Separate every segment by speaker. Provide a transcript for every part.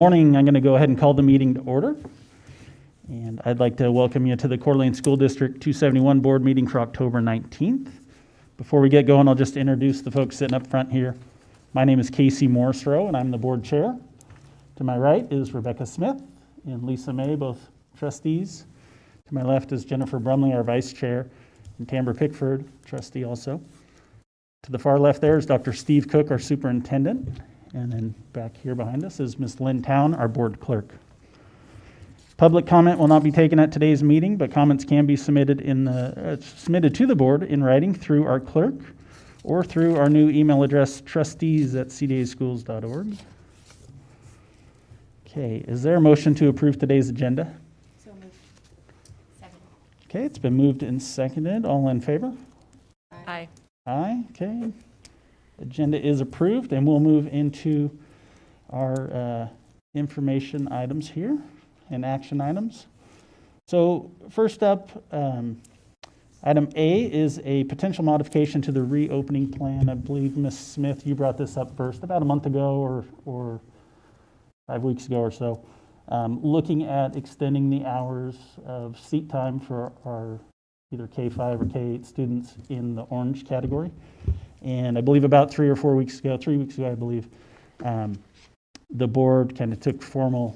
Speaker 1: Morning. I'm going to go ahead and call the meeting to order. And I'd like to welcome you to the Coeur d'Alene School District 271 board meeting for October 19th. Before we get going, I'll just introduce the folks sitting up front here. My name is Casey Morrisroe, and I'm the board chair. To my right is Rebecca Smith and Lisa May, both trustees. To my left is Jennifer Brumley, our vice chair, and Tamber Pickford, trustee also. To the far left there is Dr. Steve Cook, our superintendent. And then back here behind us is Ms. Lynn Town, our board clerk. Public comment will not be taken at today's meeting, but comments can be submitted submitted to the board in writing through our clerk or through our new email address, trustees@cdaschools.org. Okay, is there a motion to approve today's agenda?
Speaker 2: So moved. Second.
Speaker 1: Okay, it's been moved and seconded. All in favor?
Speaker 2: Aye.
Speaker 1: Aye, okay. Agenda is approved, and we'll move into our information items here and action items. So first up, item A is a potential modification to the reopening plan. I believe, Ms. Smith, you brought this up first about a month ago or 5 weeks ago or so, looking at extending the hours of seat time for our either K-5 or K-8 students in the orange category. And I believe about 3 weeks ago, I believe, the board kind of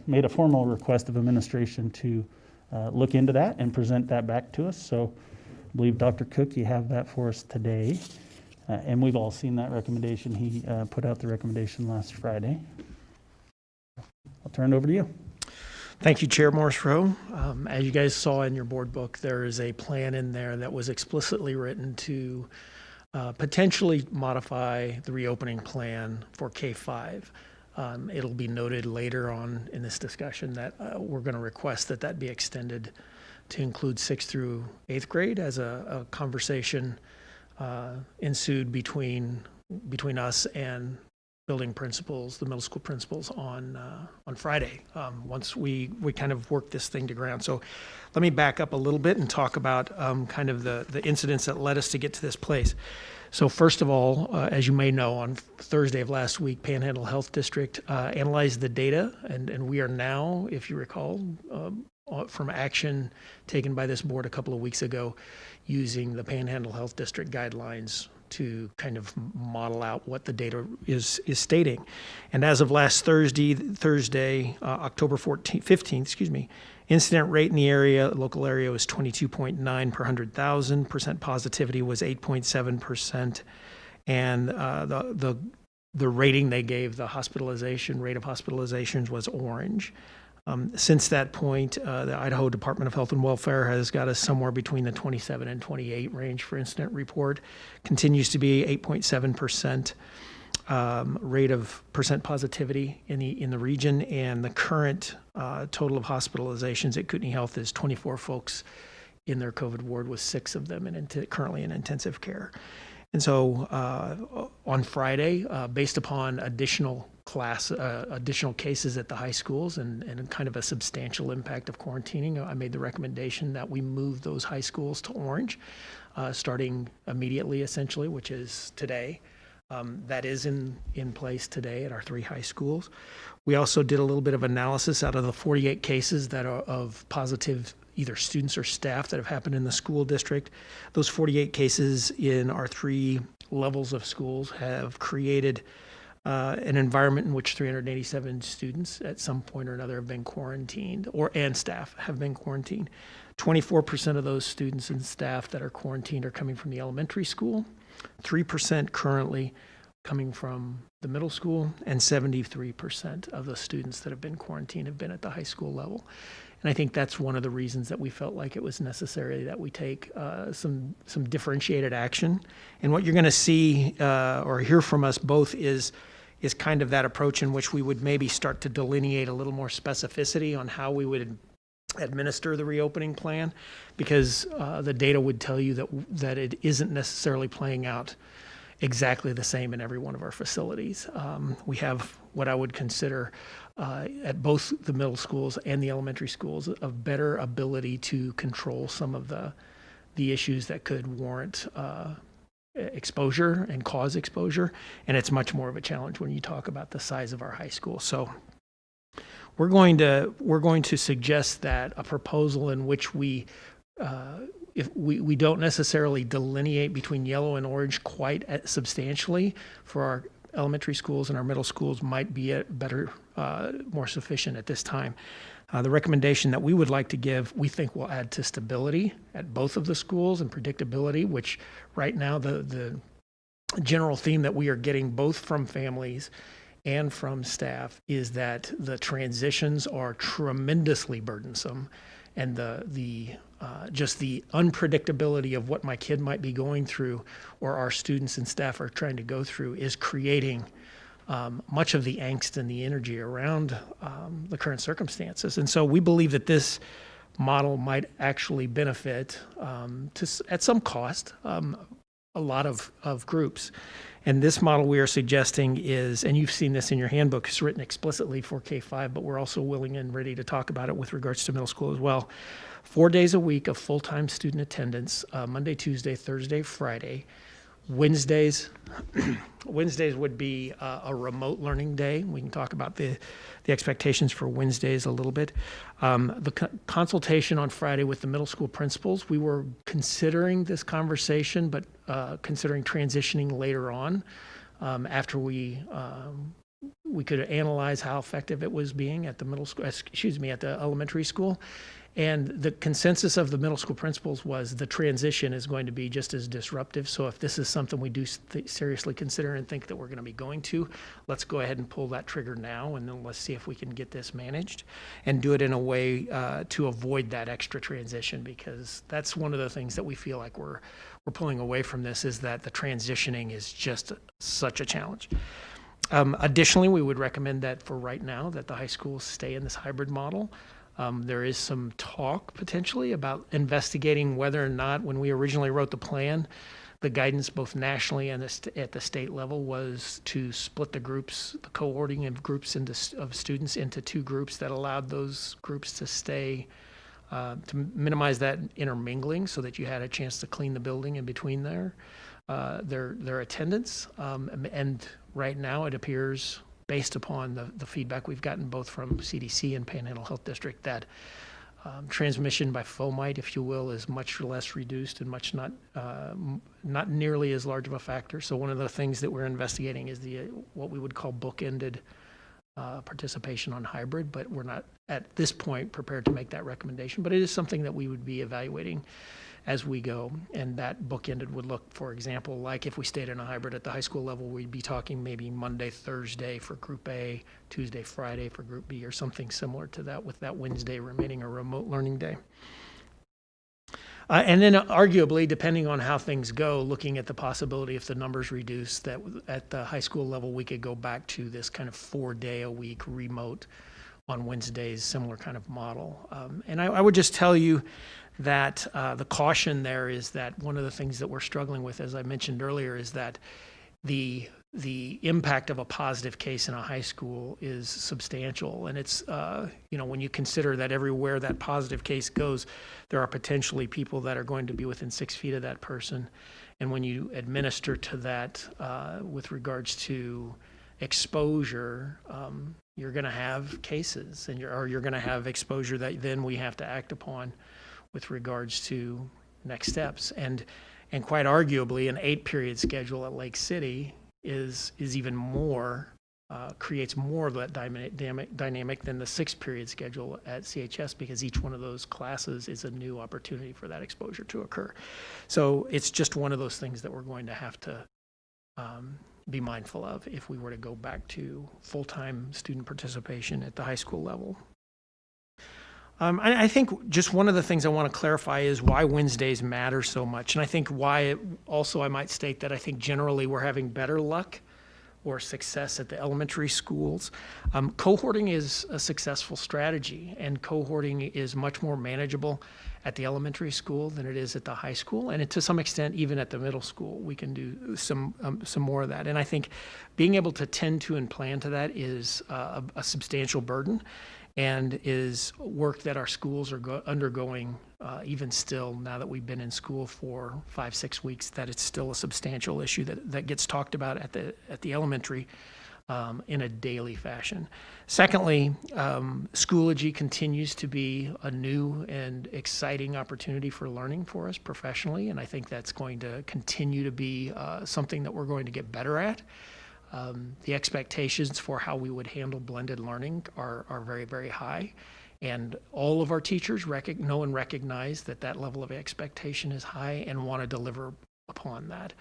Speaker 1: made a formal request of administration to look into that and present that back to us. So I believe, Dr. Cook, you have that for us today. And we've all seen that recommendation. He put out the recommendation last Friday. I'll turn it over to you.
Speaker 3: Thank you, Chair Morrisroe. As you guys saw in your board book, there is a plan in there that was explicitly written to potentially modify the reopening plan for K-5. It'll be noted later on in this discussion that we're going to request that be extended to include 6th through 8th grade, as a conversation ensued between us and building principals, the middle school principals, on Friday, once we kind of worked this thing to ground. So let me back up a little bit and talk about kind of the incidents that led us to get to this place. So first of all, as you may know, on Thursday of last week, Panhandle Health District analyzed the data, and we are now, if you recall, from action taken by this board a couple of weeks ago, using the Panhandle Health District guidelines to kind of model out what the data is stating. And as of last Thursday, October 15th, incident rate in the local area was 22.9 per 100,000. Percent positivity was 8.7%. And the rating they gave, the hospitalization rate of hospitalizations, was orange. Since that point, the Idaho Department of Health and Welfare has got us somewhere between the 27 and 28 range for incident report. Continues to be 8.7% rate of percent positivity in the region, and the current total of hospitalizations at Kootenai Health is 24 folks in their COVID ward, with 6 of them currently in intensive care. And so on Friday, based upon additional cases at the high schools and kind of a substantial impact of quarantining, I made the recommendation that we move those high schools to orange, starting immediately, essentially, which is today. That is in place today at our 3 high schools. We also did a little bit of analysis out of the 48 cases that are of positive either students or staff that have happened in the school district. Those 48 cases in our 3 levels of schools have created an environment in which 387 students at some point or another have been quarantined, and staff have been quarantined. 24% of those students and staff that are quarantined are coming from the elementary school, 3% currently coming from the middle school, and 73% of the students that have been quarantined have been at the high school level. And I think that's one of the reasons that we felt like it was necessary that we take some differentiated action. And what you're going to see or hear from us both is kind of that approach in which we would maybe start to delineate a little more specificity on how we would administer the reopening plan, because the data would tell you that it isn't necessarily playing out exactly the same in every one of our facilities. We have what I would consider at both the middle schools and the elementary schools a better ability to control some of the issues that could warrant exposure and cause exposure. And it's much more of a challenge when you talk about the size of our high school. So we're going to suggest that a proposal in which if we don't necessarily delineate between yellow and orange quite substantially for our elementary schools and our middle schools might be a better, more sufficient at this time. The recommendation that we would like to give, we think will add to stability at both of the schools and predictability, which right now the general theme that we are getting both from families and from staff is that the transitions are tremendously burdensome, and just the unpredictability of what my kid might be going through or our students and staff are trying to go through is creating much of the angst and the energy around the current circumstances. And so we believe that this model might actually benefit at some cost a lot of groups. And this model we are suggesting is, and you've seen this in your handbook, it's written explicitly for K-5, but we're also willing and ready to talk about it with regards to middle school as well. 4 days a week of full-time student attendance, Monday, Tuesday, Thursday, Friday. Wednesdays would be a remote learning day. We can talk about the expectations for Wednesdays a little bit. The consultation on Friday with the middle school principals, we were considering this conversation, but considering transitioning later on after we could analyze how effective it was being at the middle school, at the elementary school. And the consensus of the middle school principals was the transition is going to be just as disruptive. So if this is something we do seriously consider and think that we're going to be going to, let's go ahead and pull that trigger now, and then let's see if we can get this managed and do it in a way to avoid that extra transition, because that's one of the things that we feel like we're pulling away from this, is that the transitioning is just such a challenge. Additionally, we would recommend that for right now that the high schools stay in this hybrid model. There is some talk potentially about investigating whether or not, when we originally wrote the plan, the guidance both nationally and at the state level was to split the groups, the cohorting of groups of students into two groups that allowed those groups to stay, to minimize that intermingling so that you had a chance to clean the building in between their attendance. And right now it appears, based upon the feedback we've gotten both from CDC and Panhandle Health District, that transmission by fomite, if you will, is much less reduced and not nearly as large of a factor. So one of the things that we're investigating is what we would call bookended participation on hybrid, but we're not at this point prepared to make that recommendation. But it is something that we would be evaluating as we go, and that bookended would look, for example, like if we stayed in a hybrid at the high school level, we'd be talking maybe Monday, Thursday for Group A, Tuesday, Friday for Group B, or something similar to that, with that Wednesday remaining a remote learning day. And then arguably, depending on how things go, looking at the possibility, if the numbers reduce, that at the high school level, we could go back to this kind of 4-day-a-week remote on Wednesdays, similar kind of model. And I would just tell you that the caution there is that one of the things that we're struggling with, as I mentioned earlier, is that the impact of a positive case in a high school is substantial. And it's, when you consider that everywhere that positive case goes, there are potentially people that are going to be within 6 feet of that person. And when you administer to that with regards to exposure, you're going to have cases, or you're going to have exposure that then we have to act upon with regards to next steps. And quite arguably, an 8-period schedule at Lake City is even more, creates more of that dynamic than the 6-period schedule at CHS, because each one of those classes is a new opportunity for that exposure to occur. So it's just one of those things that we're going to have to be mindful of if we were to go back to full-time student participation at the high school level. I think just one of the things I want to clarify is why Wednesdays matter so much. And I think why also I might state that I think generally we're having better luck or success at the elementary schools. Cohorting is a successful strategy, and cohorting is much more manageable at the elementary school than it is at the high school, and to some extent even at the middle school we can do some more of that. And I think being able to tend to and plan to that is a substantial burden, and is work that our schools are undergoing even still, now that we've been in school for 5-6 weeks, that it's still a substantial issue that gets talked about at the elementary in a daily fashion. Secondly, Schoology continues to be a new and exciting opportunity for learning for us professionally, and I think that's going to continue to be something that we're going to get better at. The expectations for how we would handle blended learning are very, very high. And all of our teachers know and recognize that that level of expectation is high and want to deliver upon that.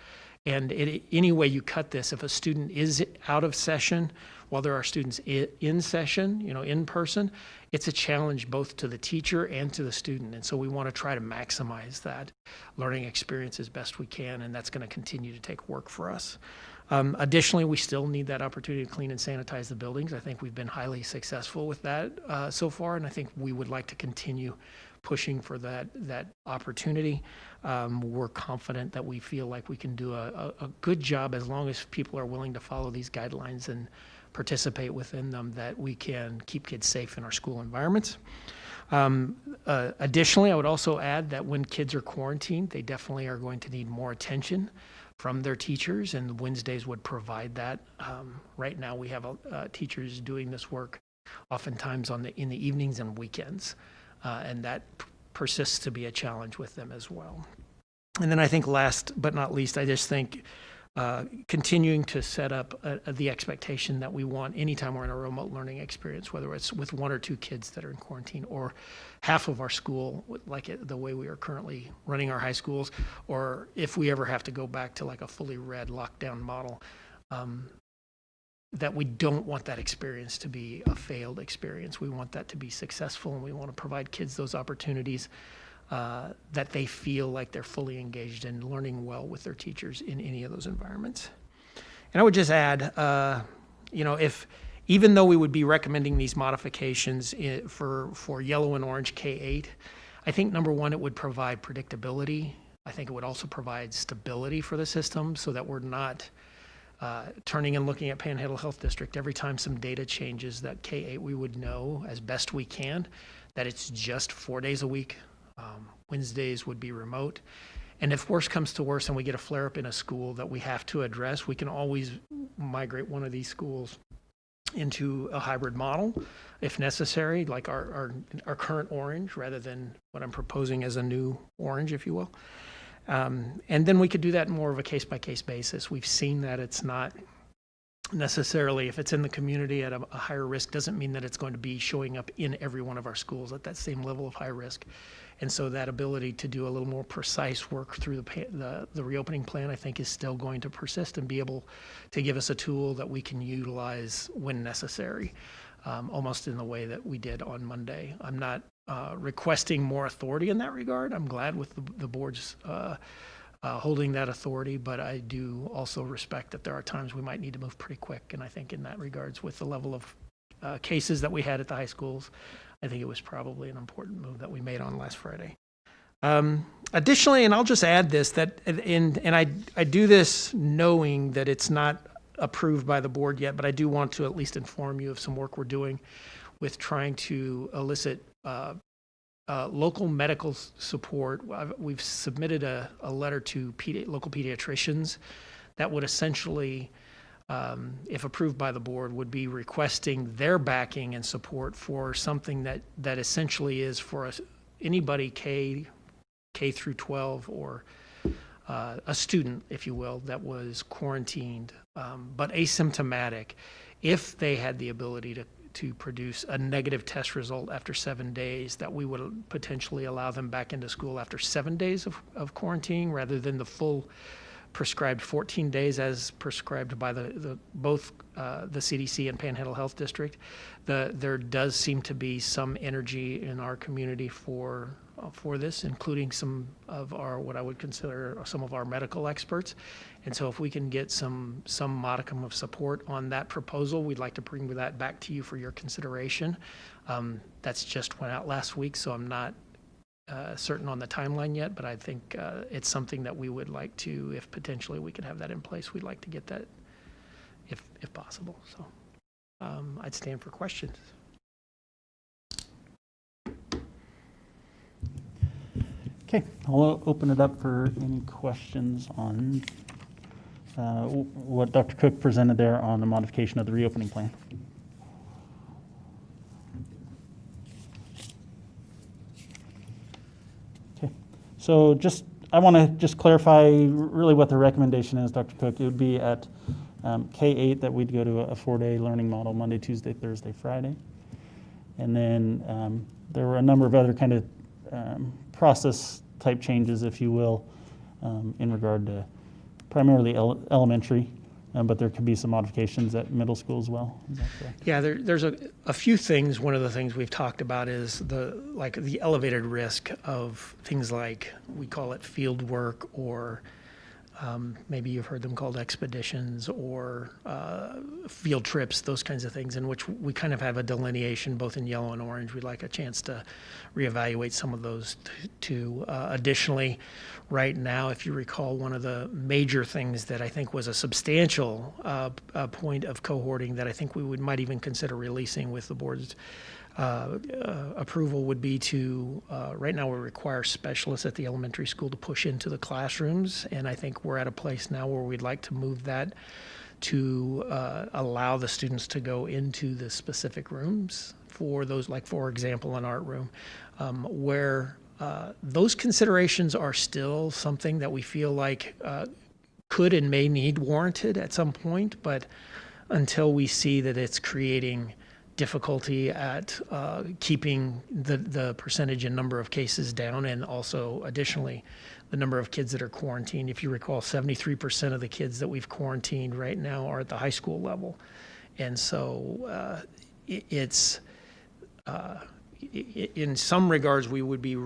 Speaker 3: And any way you cut this, if a student is out of session while there are students in session, in person, it's a challenge both to the teacher and to the student. And so we want to try to maximize that learning experience as best we can, and that's going to continue to take work for us. Additionally, we still need that opportunity to clean and sanitize the buildings. I think we've been highly successful with that so far, and I think we would like to continue pushing for that opportunity. We're confident that we feel like we can do a good job as long as people are willing to follow these guidelines and participate within them, that we can keep kids safe in our school environments. Additionally, I would also add that when kids are quarantined, they definitely are going to need more attention from their teachers, and Wednesdays would provide that. Right now, we have teachers doing this work oftentimes in the evenings and weekends, and that persists to be a challenge with them as well. And then I think last but not least, I just think continuing to set up the expectation that we want anytime we're in a remote learning experience, whether it's with 1 or 2 kids that are in quarantine, or half of our school, the way we are currently running our high schools, or if we ever have to go back to like a fully red lockdown model, that we don't want that experience to be a failed experience. We want that to be successful, and we want to provide kids those opportunities that they feel like they're fully engaged in learning well with their teachers in any of those environments. And I would just add, even though we would be recommending these modifications for yellow and orange K-8, I think number one, it would provide predictability. I think it would also provide stability for the system so that we're not turning and looking at Panhandle Health District every time some data changes, that K-8 we would know as best we can that it's just 4 days a week. Wednesdays would be remote. And if worse comes to worse and we get a flare-up in a school that we have to address, we can always migrate one of these schools into a hybrid model if necessary, like our current orange, rather than what I'm proposing as a new orange, if you will. And then we could do that in more of a case-by-case basis. We've seen that it's not necessarily, if it's in the community at a higher risk, doesn't mean that it's going to be showing up in every one of our schools at that same level of high risk. And so that ability to do a little more precise work through the reopening plan, I think, is still going to persist and be able to give us a tool that we can utilize when necessary, almost in the way that we did on Monday. I'm not requesting more authority in that regard. I'm glad with the board's holding that authority, but I do also respect that there are times we might need to move pretty quick. And I think in that regards, with the level of cases that we had at the high schools, I think it was probably an important move that we made on last Friday. Additionally, and I'll just add this, that I do this knowing that it's not approved by the board yet, but I do want to at least inform you of some work we're doing with trying to elicit local medical support. We've submitted a letter to local pediatricians that would essentially, if approved by the board, would be requesting their backing and support for something that essentially is for anybody K through 12, or a student, if you will, that was quarantined but asymptomatic, if they had the ability to produce a negative test result after 7 days, that we would potentially allow them back into school after 7 days of quarantine, rather than the full prescribed 14 days as prescribed by both the CDC and Panhandle Health District. There does seem to be some energy in our community for this, including some of our, what I would consider some of our medical experts. And so if we can get some modicum of support on that proposal, we'd like to bring that back to you for your consideration. That's just went out last week, so I'm not certain on the timeline yet, but I think it's something that we would like to, if potentially we could have that in place, we'd like to get that if possible. So I'd stand for questions.
Speaker 1: Okay, I'll open it up for any questions on what Dr. Cook presented there on the modification of the reopening plan. Okay, so I want to just clarify really what the recommendation is, Dr. Cook. It would be at K-8 that we'd go to a 4-day learning model, Monday, Tuesday, Thursday, Friday. And then there were a number of other kind of process type changes, if you will, in regard to primarily elementary, but there could be some modifications at middle school as well. Is that correct?
Speaker 3: Yeah, there's a few things. One of the things we've talked about is the elevated risk of things like, we call it field work, or maybe you've heard them called expeditions, or field trips, those kinds of things, in which we kind of have a delineation both in yellow and orange. We'd like a chance to reevaluate some of those too. Additionally, right now, if you recall, one of the major things that I think was a substantial point of cohorting that I think we might even consider releasing with the board's approval would be to, right now we require specialists at the elementary school to push into the classrooms, and I think we're at a place now where we'd like to move that to allow the students to go into the specific rooms for those, like for example, an art room, where those considerations are still something that we feel like could and may need warranted at some point, but until we see that it's creating difficulty at keeping the percentage and number of cases down, and also additionally the number of kids that are quarantined. If you recall, 73% of the kids that we've quarantined right now are at the high school level, and so it's in some regards we would be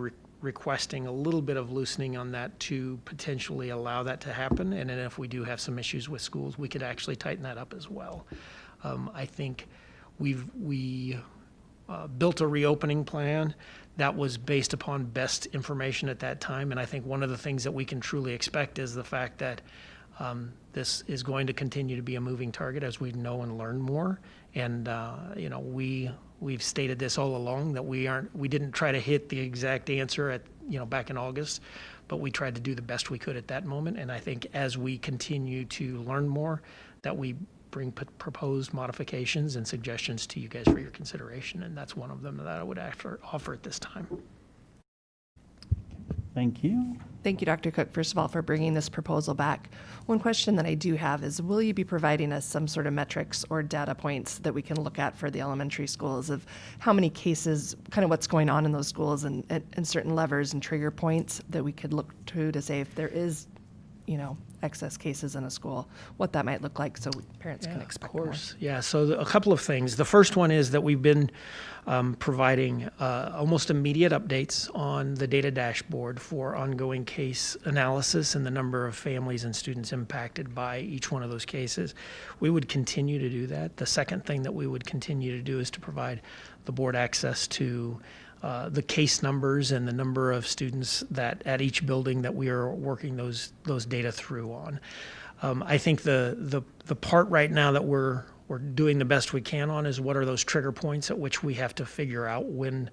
Speaker 3: requesting a little bit of loosening on that to potentially allow that to happen, and then if we do have some issues with schools, we could actually tighten that up as well. I think we built a reopening plan that was based upon best information at that time, and I think one of the things that we can truly expect is the fact that this is going to continue to be a moving target as we know and learn more. And we've stated this all along, that we didn't try to hit the exact answer at back in August, but we tried to do the best we could at that moment. And I think as we continue to learn more, that we bring proposed modifications and suggestions to you guys for your consideration, and that's one of them that I would offer at this time.
Speaker 1: Thank you.
Speaker 4: Thank you, Dr. Cook, first of all, for bringing this proposal back. One question that I do have is, will you be providing us some sort of metrics or data points that we can look at for the elementary schools of how many cases, kind of what's going on in those schools, and certain levers and trigger points that we could look to say if there is, excess cases in a school, what that might look like so parents can expect more? Of course.
Speaker 3: Yeah, so a couple of things. The first one is that we've been providing almost immediate updates on the data dashboard for ongoing case analysis and the number of families and students impacted by each one of those cases. We would continue to do that. The second thing that we would continue to do is to provide the board access to the case numbers and the number of students that at each building that we are working those data through on. I think the part right now that we're doing the best we can on is what are those trigger points at which we have to figure out when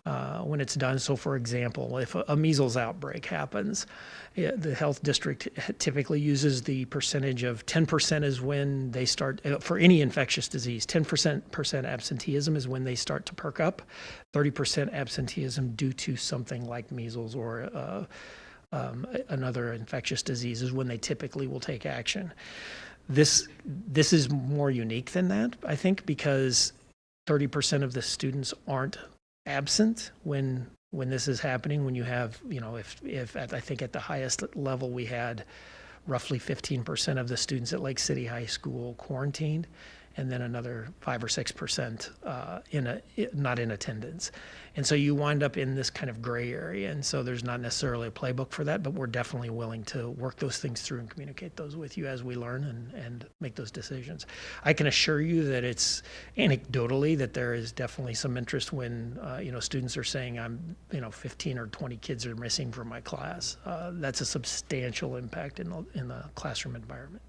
Speaker 3: it's done. So for example, if a measles outbreak happens, the health district typically uses the percentage of 10% is when they start, for any infectious disease, 10% absenteeism is when they start to perk up, 30% absenteeism due to something like measles or another infectious disease is when they typically will take action. This is more unique than that, I think, because 30% of the students aren't absent when this is happening. When you have, if I think at the highest level we had roughly 15% of the students at Lake City High School quarantined, and then another 5 or 6% not in attendance. And so you wind up in this kind of gray area. And so there's not necessarily a playbook for that, but we're definitely willing to work those things through and communicate those with you as we learn and make those decisions. I can assure you that it's anecdotally that there is definitely some interest when, students are saying 15 or 20 kids are missing from my class. That's a substantial impact in the classroom environment.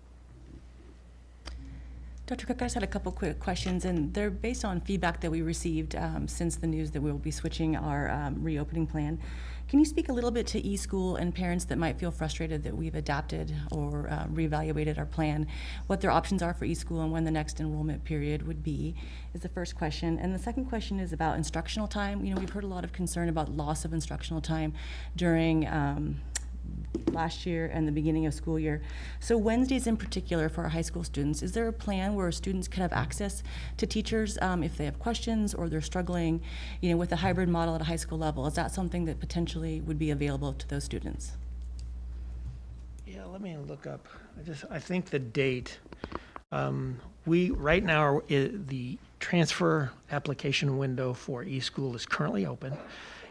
Speaker 2: Dr. Cook, I just had a couple quick questions, and they're based on feedback that we received since the news that we will be switching our reopening plan. Can you speak a little bit to eSchool and parents that might feel frustrated that we've adapted or reevaluated our plan, what their options are for eSchool and when the next enrollment period would be, is the first question. And the second question is about instructional time. You know, we've heard a lot of concern about loss of instructional time during last year and the beginning of school year. So Wednesdays in particular for our high school students, is there a plan where students could have access to teachers if they have questions or they're struggling, you know, with a hybrid model at a high school level? Is that something that potentially would be available to those students?
Speaker 3: Yeah, let me look up. I think the date, we, right now, the transfer application window for eSchool is currently open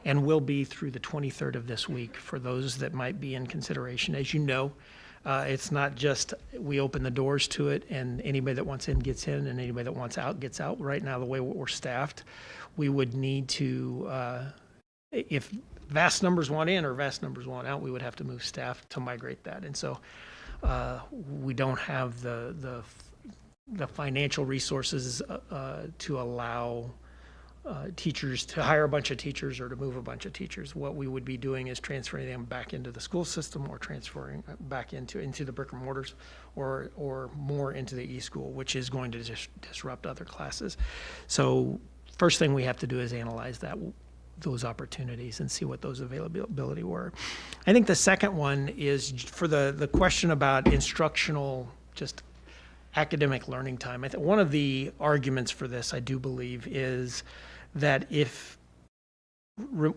Speaker 3: and will be through the 23rd of this week for those that might be in consideration. As you know, it's not just we open the doors to it and anybody that wants in gets in and anybody that wants out gets out. Right now, the way we're staffed, we would need to, if vast numbers want in or vast numbers want out, we would have to move staff to migrate that. And so we don't have the financial resources to allow teachers to hire a bunch of teachers or to move a bunch of teachers. What we would be doing is transferring them back into the school system or transferring back into the brick and mortars or more into the eSchool, which is going to disrupt other classes. So first thing we have to do is analyze those opportunities and see what those availability were. I think the second one is for the question about instructional, just academic learning time. I think one of the arguments for this, I do believe, is that if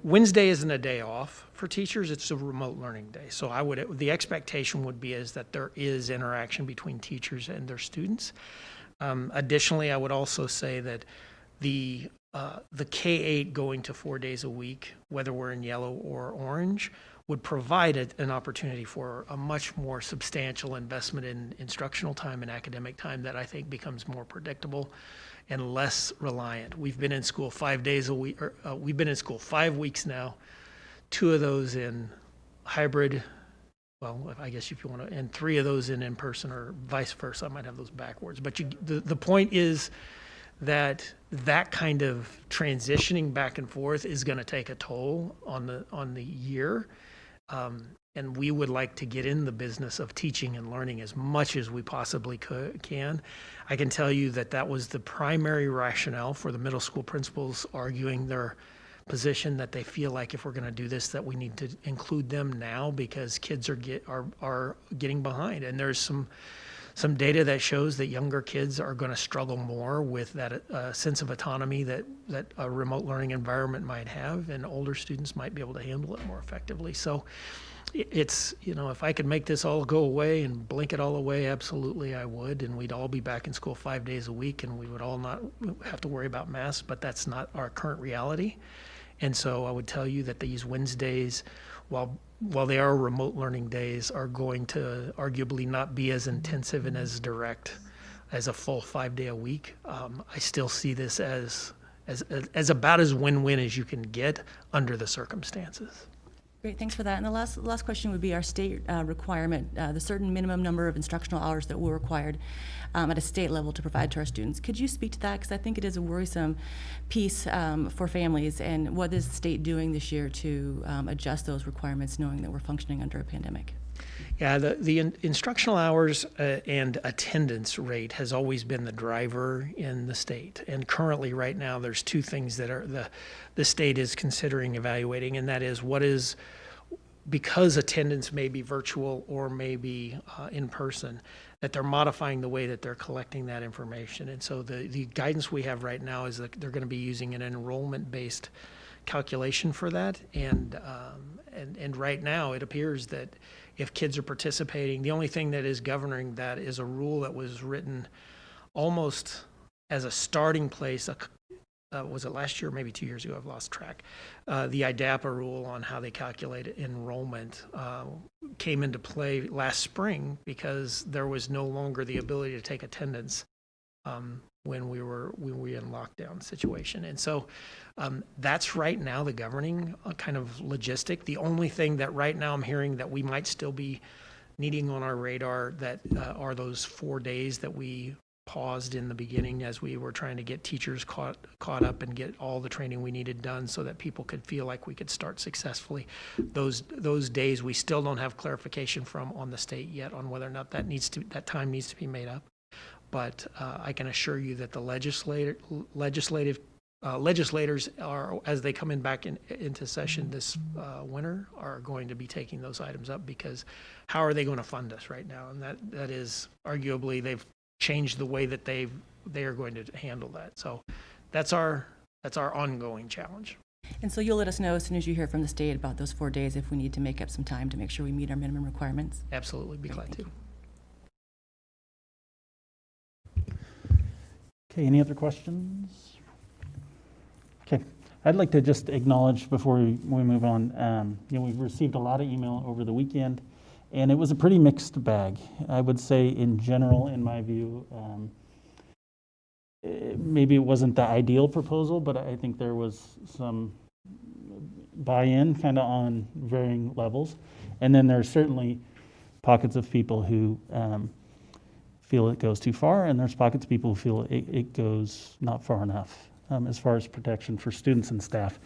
Speaker 3: Wednesday isn't a day off for teachers, it's a remote learning day. So the expectation would be is that there is interaction between teachers and their students. Additionally, I would also say that the K-8 going to 4 days a week, whether we're in yellow or orange, would provide an opportunity for a much more substantial investment in instructional time and academic time that I think becomes more predictable and less reliant. We've been in school 5 days a week, we've been in school 5 weeks now, 2 of those in hybrid, well, I guess if you want to, and 3 of those in person or vice versa. I might have those backwards. But the point is that kind of transitioning back and forth is going to take a toll on the year. And we would like to get in the business of teaching and learning as much as we possibly can. I can tell you that was the primary rationale for the middle school principals arguing their position that they feel like if we're going to do this, that we need to include them now because kids are getting behind. And there's some data that shows that younger kids are going to struggle more with that sense of autonomy that a remote learning environment might have, and older students might be able to handle it more effectively. So it's, if I could make this all go away and blink it all away, absolutely I would, and we'd all be back in school 5 days a week and we would all not have to worry about masks, but that's not our current reality. And so I would tell you that these Wednesdays, while they are remote learning days, are going to arguably not be as intensive and as direct as a full 5 day a week. I still see this as about as win-win as you can get under the circumstances.
Speaker 2: Great, thanks for that. And the last question would be our state requirement, the certain minimum number of instructional hours that we're required at a state level to provide to our students. Could you speak to that? Because I think it is a worrisome piece for families. And what is the state doing this year to adjust those requirements, knowing that we're functioning under a pandemic?
Speaker 3: Yeah, the instructional hours and attendance rate has always been the driver in the state. And currently, right now, there's 2 things that the state is considering evaluating, and that is because attendance may be virtual or may be in person, that they're modifying the way that they're collecting that information. And so the guidance we have right now is that they're going to be using an enrollment-based calculation for that. And right now, it appears that if kids are participating, the only thing that is governing that is a rule that was written almost as a starting place. Was it last year or maybe 2 years ago? I've lost track. The IDAPA rule on how they calculate enrollment came into play last spring because there was no longer the ability to take attendance when we were in lockdown situation. And so that's right now the governing kind of logistic. The only thing that right now I'm hearing that we might still be needing on our radar that are those 4 days that we paused in the beginning as we were trying to get teachers caught up and get all the training we needed done so that people could feel like we could start successfully. Those days, we still don't have clarification from on the state yet on whether or not that time needs to be made up. But I can assure you that the legislators are, as they come in back into session this winter, are going to be taking those items up, because how are they going to fund us right now? And that is arguably, they've changed the way that they are going to handle that. So that's our ongoing challenge.
Speaker 2: And so you'll let us know as soon as you hear from the state about those 4 days if we need to make up some time to make sure we meet our minimum requirements?
Speaker 3: Absolutely, be glad to.
Speaker 1: Okay, any other questions? Okay, I'd like to just acknowledge before we move on, we've received a lot of email over the weekend, and it was a pretty mixed bag. I would say in general, in my view, maybe it wasn't the ideal proposal, but I think there was some buy-in kind of on varying levels. And then there's certainly pockets of people who feel it goes too far, and there's pockets of people who feel it goes not far enough as far as protection for students and staff.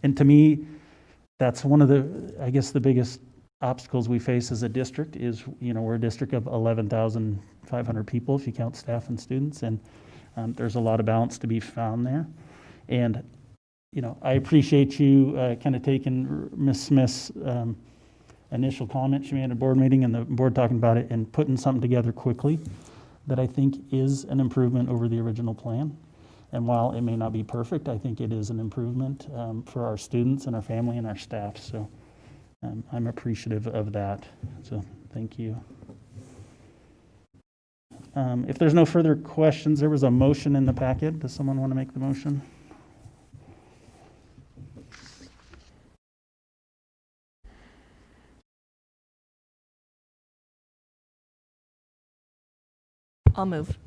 Speaker 1: And to me, that's one of the biggest obstacles we face as a district is, we're a district of 11,500 people if you count staff and students, and there's a lot of balance to be found there. And, I appreciate you kind of taking Ms. Smith's initial comment she made at a board meeting and the board talking about it and putting something together quickly that I think is an improvement over the original plan. And while it may not be perfect, I think it is an improvement for our students and our family and our staff. So I'm appreciative of that. So thank you. If there's no further questions, there was a motion in the packet. Does someone want to make the motion?
Speaker 4: I'll move.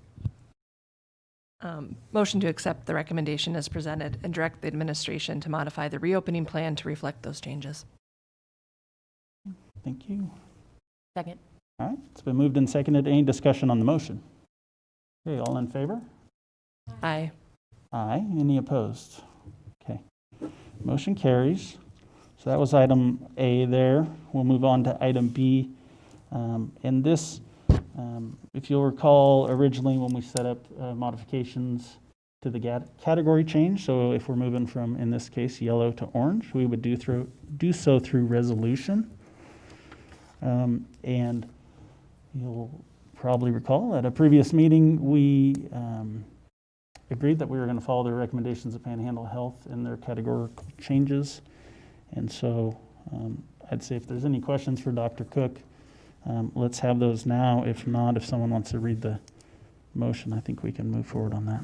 Speaker 4: Motion to accept the recommendation as presented and direct the administration to modify the reopening plan to reflect those changes.
Speaker 1: Thank you.
Speaker 2: Second.
Speaker 1: All right, it's been moved and seconded. Any discussion on the motion? Okay, all in favor?
Speaker 4: Aye.
Speaker 1: Aye. Any opposed? Okay. Motion carries. So that was item A there. We'll move on to item B. And this, if you'll recall, originally when we set up modifications to the category change, so if we're moving from, in this case, yellow to orange, we would do so through resolution. And you'll probably recall at a previous meeting, we agreed that we were going to follow the recommendations of Panhandle Health in their categorical changes. And so I'd say if there's any questions for Dr. Cook, let's have those now. If not, if someone wants to read the motion, I think we can move forward on that.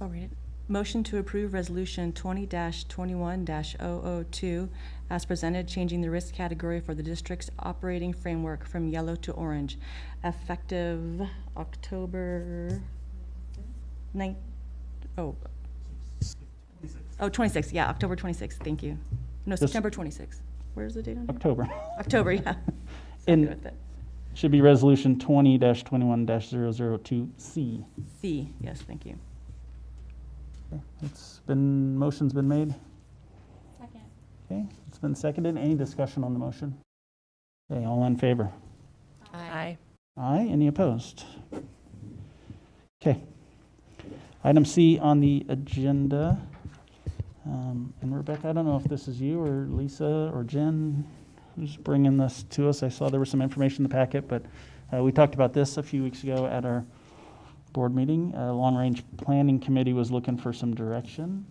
Speaker 2: I'll read it. Motion to approve Resolution 20-21-002 as presented, changing the risk category for the district's operating framework from yellow to orange, effective October 9th. Oh, 26th. Yeah, October 26th. Thank you. No, September 26th. Where's the date on here?
Speaker 1: October.
Speaker 2: October, yeah.
Speaker 1: And
Speaker 2: With it.
Speaker 1: should be Resolution 20-21-002C.
Speaker 2: C, yes, thank you.
Speaker 1: Motion's been made.
Speaker 2: Second.
Speaker 1: Okay, it's been seconded. Any discussion on the motion? Okay, all in favor?
Speaker 4: Aye.
Speaker 1: Aye. Any opposed? Okay. Item C on the agenda. And Rebecca, I don't know if this is you or Lisa or Jen who's bringing this to us. I saw there was some information in the packet, but we talked about this a few weeks ago at our board meeting. Long Range Planning Committee was looking for some direction.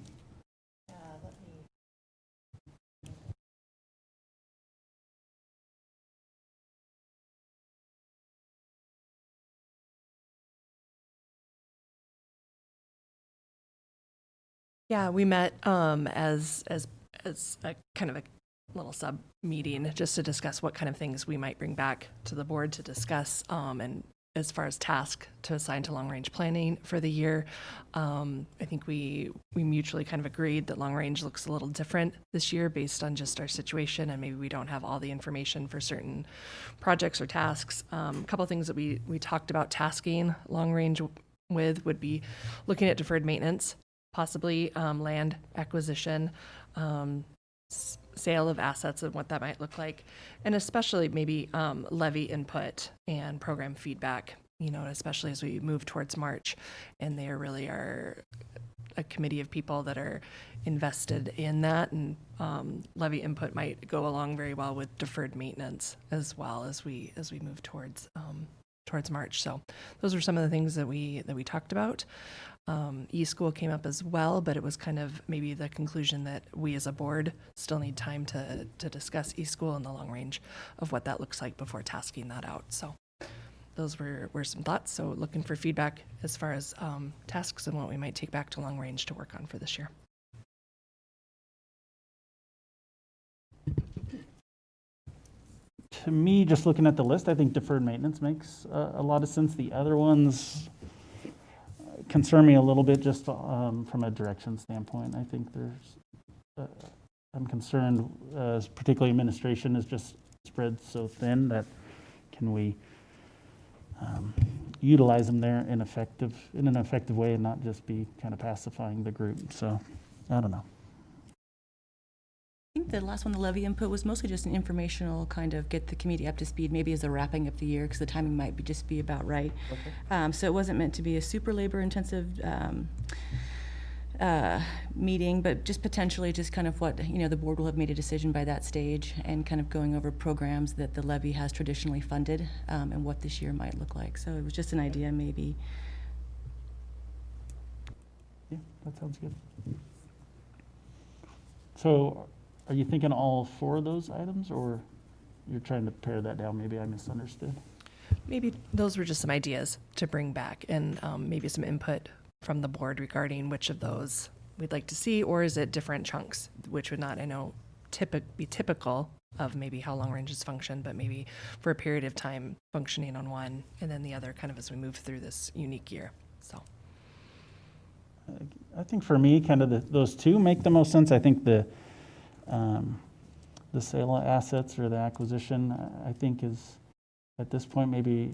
Speaker 4: Yeah, we met as a kind of a little sub meeting just to discuss what kind of things we might bring back to the board to discuss and as far as task to assign to long-range planning for the year. I think we mutually kind of agreed that long-range looks a little different this year based on just our situation, and maybe we don't have all the information for certain projects or tasks. A couple of things that we talked about tasking long-range with would be looking at deferred maintenance, possibly land acquisition, sale of assets and what that might look like, and especially maybe levy input and program feedback, especially as we move towards March. And there really are a committee of people that are invested in that, and levy input might go along very well with deferred maintenance as well as we move towards March. So those were some of the things that we talked about. E-school came up as well, but it was kind of maybe the conclusion that we as a board still need time to discuss e-school and the long range of what that looks like before tasking that out. So those were some thoughts. So looking for feedback as far as tasks and what we might take back to long range to work on for this year.
Speaker 1: To me, just looking at the list, I think deferred maintenance makes a lot of sense. The other ones concern me a little bit just from a direction standpoint. I think I'm concerned, particularly administration is just spread so thin that can we utilize them there in an effective way and not just be kind of pacifying the group. So I don't know.
Speaker 2: I think the last one, the levy input, was mostly just an informational kind of get the committee up to speed, maybe as they're wrapping up the year, because the timing might just be about right. Okay. So it wasn't meant to be a super labor-intensive meeting, but just potentially just kind of what, the board will have made a decision by that stage and kind of going over programs that the levy has traditionally funded and what this year might look like. So it was just an idea, maybe.
Speaker 1: Yeah, that sounds good. So are you thinking all 4 of those items, or you're trying to pare that down? Maybe I misunderstood.
Speaker 4: Maybe those were just some ideas to bring back, and maybe some input from the board regarding which of those we'd like to see, or is it different chunks, which would not, I know, be typical of maybe how long ranges function, but maybe for a period of time functioning on one, and then the other kind of as we move through this unique year. So
Speaker 1: I think for me, kind of those 2 make the most sense. I think the sale of assets or the acquisition, I think is at this point maybe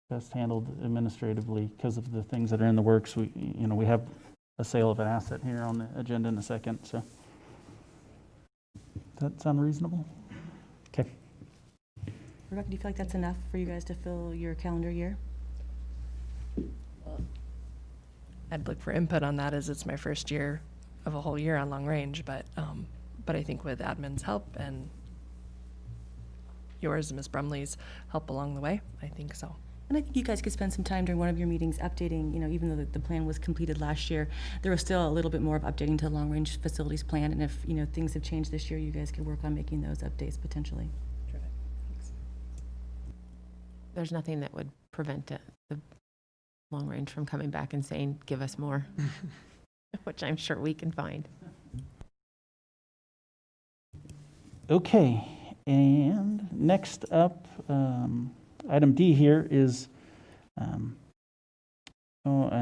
Speaker 1: best handled administratively because of the things that are in the works. We have a sale of an asset here on the agenda in a second. So does that sound reasonable? Okay.
Speaker 2: Rebecca, do you feel like that's enough for you guys to fill your calendar year?
Speaker 4: I'd look for input on that, as it's my first year of a whole year on long range, but I think with admin's help and yours and Ms. Brumley's help along the way, I think so.
Speaker 2: And I think you guys could spend some time during one of your meetings updating, even though the plan was completed last year, there was still a little bit more of updating to the long-range facilities plan. And if, things have changed this year, you guys could work on making those updates potentially.
Speaker 4: Terrific. Thanks.
Speaker 5: There's nothing that would prevent the long range from coming back and saying, give us more, which I'm sure we can find.
Speaker 1: Okay, and next up, item D here is an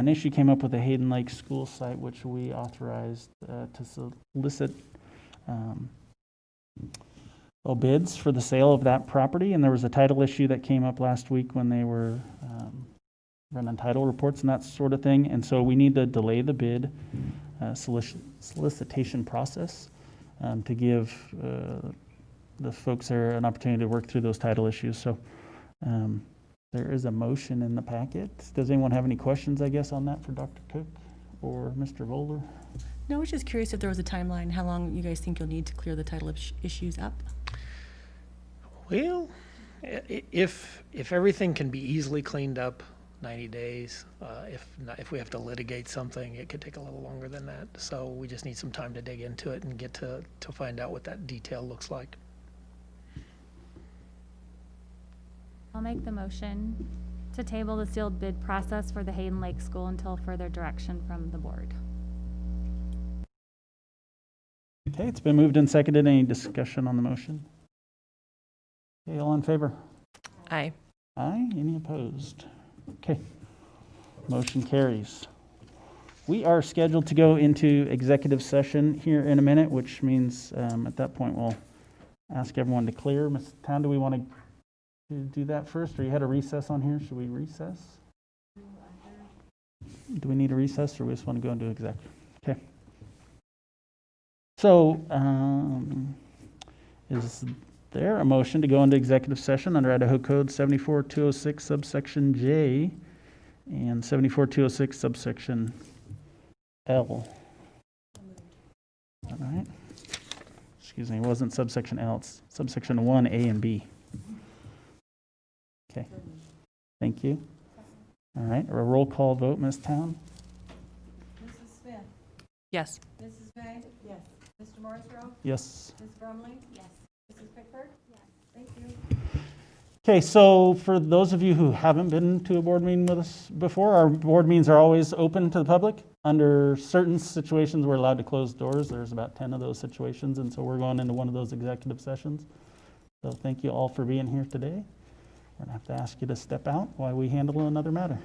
Speaker 1: issue came up with the Hayden Lake school site, which we authorized to solicit bids for the sale of that property. And there was a title issue that came up last week when they were running title reports and that sort of thing. And so we need to delay the bid solicitation process to give the folks there an opportunity to work through those title issues. So there is a motion in the packet. Does anyone have any questions, I guess, on that for Dr. Cook or Mr. Volder?
Speaker 2: No, I was just curious if there was a timeline, how long you guys think you'll need to clear the title issues up?
Speaker 3: Well, if everything can be easily cleaned up, 90 days. If we have to litigate something, it could take a little longer than that. So we just need some time to dig into it and get to find out what that detail looks like.
Speaker 6: I'll make the motion to table the sealed bid process for the Hayden Lake School until further direction from the board.
Speaker 1: Okay, it's been moved and seconded. Any discussion on the motion? Okay, all in favor?
Speaker 4: Aye.
Speaker 1: Aye. Any opposed? Okay. Motion carries. We are scheduled to go into executive session here in a minute, which means at that point we'll ask everyone to clear. Ms. Town, do we want to do that first, or you had a recess on here? Should we recess? Do we need a recess, or we just want to go into exec? Okay. So, is there a motion to go into executive session under Idaho Code 74206 subsection J and 74206 subsection L? All right. Excuse me, it wasn't subsection L, it's subsection 1A and B. Okay. Thank you. All right, a roll call vote, Ms. Town?
Speaker 7: Mrs. Smith?
Speaker 4: Yes.
Speaker 7: Mrs. May? Yes. Mr. Morrisroe?
Speaker 1: Yes.
Speaker 7: Ms. Brumley?
Speaker 6: Yes.
Speaker 7: Mrs. Pickford? Yes. Thank you.
Speaker 1: Okay, so for those of you who haven't been to a board meeting with us before, our board meetings are always open to the public. Under certain situations, we're allowed to close doors. There's about 10 of those situations, and so we're going into one of those executive sessions. So thank you all for being here today. We're going to have to ask you to step out while we handle another matter.